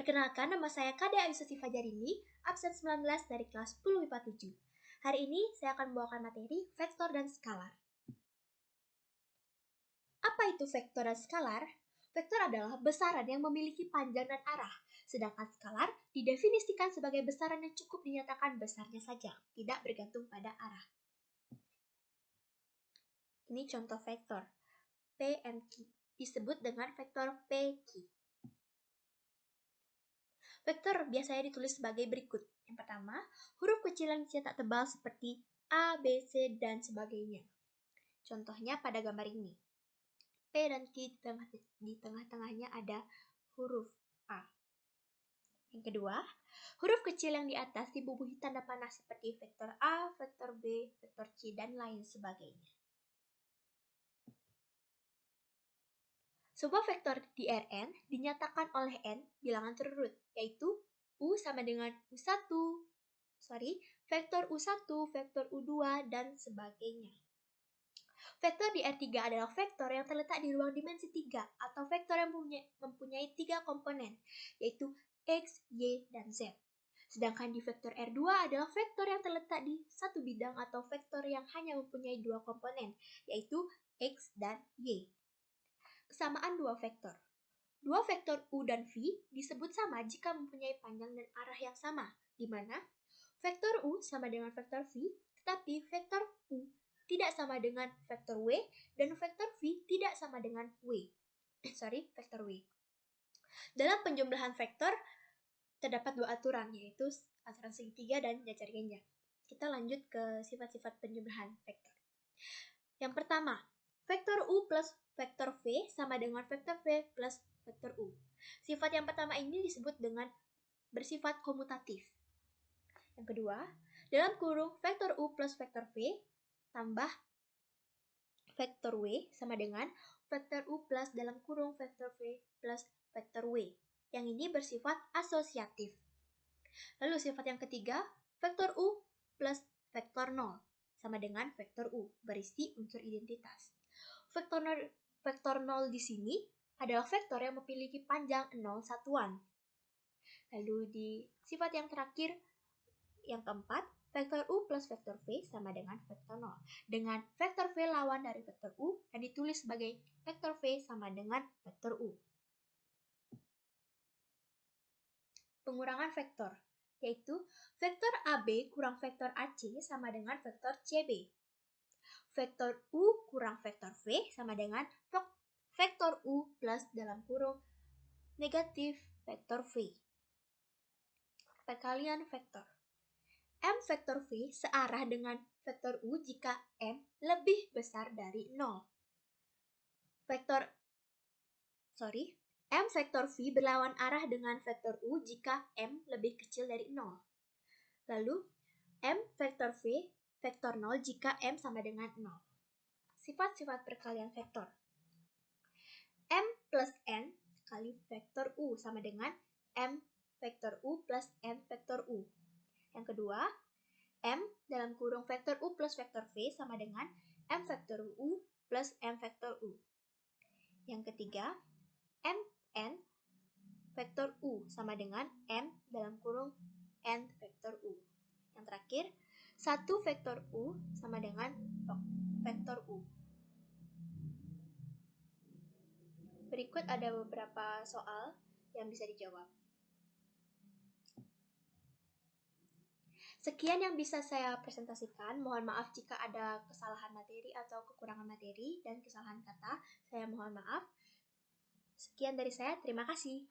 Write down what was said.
Perkenalkan, nama saya Kade Ayusuti Fajarini, absen 19 dari kelas 10 IPA 7. Hari ini saya akan membawakan materi vektor dan skalar. Apa itu vektor dan skalar? Vektor adalah besaran yang memiliki panjang dan arah, sedangkan skalar didefinisikan sebagai besaran yang cukup dinyatakan besarnya saja, tidak bergantung pada arah. Ini contoh vektor, P and Q, disebut dengan vektor PQ. Vektor biasanya ditulis sebagai berikut. Yang pertama, huruf kecil yang dicetak tebal seperti A, B, C, dan sebagainya. Contohnya pada gambar ini. P dan Q di tengah-tengahnya ada huruf A. Yang kedua, huruf kecil yang di atas dibubuhi tanda panah seperti vektor A, vektor B, vektor C, dan lain sebagainya. Sebuah vektor di Rn dinyatakan oleh n bilangan terurut, yaitu U sama dengan U1, vektor U1, vektor U2, dan sebagainya. Vektor di R3 adalah vektor yang terletak di ruang dimensi 3 atau vektor yang mempunyai 3 komponen, yaitu X, Y, dan Z. Sedangkan di vektor R2 adalah vektor yang terletak di satu bidang atau vektor yang hanya mempunyai 2 komponen, yaitu X dan Y. Kesamaan dua vektor. Dua vektor U dan V disebut sama jika mempunyai panjang dan arah yang sama, di mana vektor U sama dengan vektor V, tetapi vektor U tidak sama dengan vektor W, dan vektor V tidak sama dengan vektor W. Dalam penjumlahan vektor, terdapat dua aturan, yaitu aturan segitiga dan jajar genjang. Kita lanjut ke sifat-sifat penjumlahan vektor. Yang pertama, vektor U plus vektor V sama dengan vektor V plus vektor U. Sifat yang pertama ini disebut dengan bersifat komutatif. Yang kedua, dalam kurung vektor U plus vektor V tambah vektor W sama dengan vektor U plus dalam kurung vektor V plus vektor W. Yang ini bersifat asosiatif. Lalu sifat yang ketiga, vektor U plus vektor 0 sama dengan vektor U, berisi unsur identitas. Vektor 0 di sini adalah vektor yang memiliki panjang 0 satuan. Lalu di sifat yang terakhir, yang keempat, vektor U plus vektor V sama dengan vektor 0. Dengan vektor V lawan dari vektor U dan ditulis sebagai vektor V sama dengan vektor U. Pengurangan vektor, yaitu vektor AB kurang vektor AC sama dengan vektor CB. Vektor U kurang vektor V sama dengan vektor U plus dalam kurung negatif vektor V. Perkalian vektor. M vektor V searah dengan vektor U jika M lebih besar dari 0. M vektor V berlawan arah dengan vektor U jika M lebih kecil dari 0. Lalu, M vektor V vektor 0 jika M sama dengan 0. Sifat-sifat perkalian vektor. M plus N kali vektor U sama dengan M vektor U plus N vektor U. Yang kedua, M dalam kurung vektor U plus vektor V sama dengan M vektor U plus M vektor U. Yang ketiga, Mn vektor U sama dengan M dalam kurung N vektor U. Yang terakhir, 1 vektor U sama dengan vektor U. Berikut ada beberapa soal yang bisa dijawab. Sekian yang bisa saya presentasikan. Mohon maaf jika ada kesalahan materi atau kekurangan materi dan kesalahan kata. Saya mohon maaf. Sekian dari saya. Terima kasih.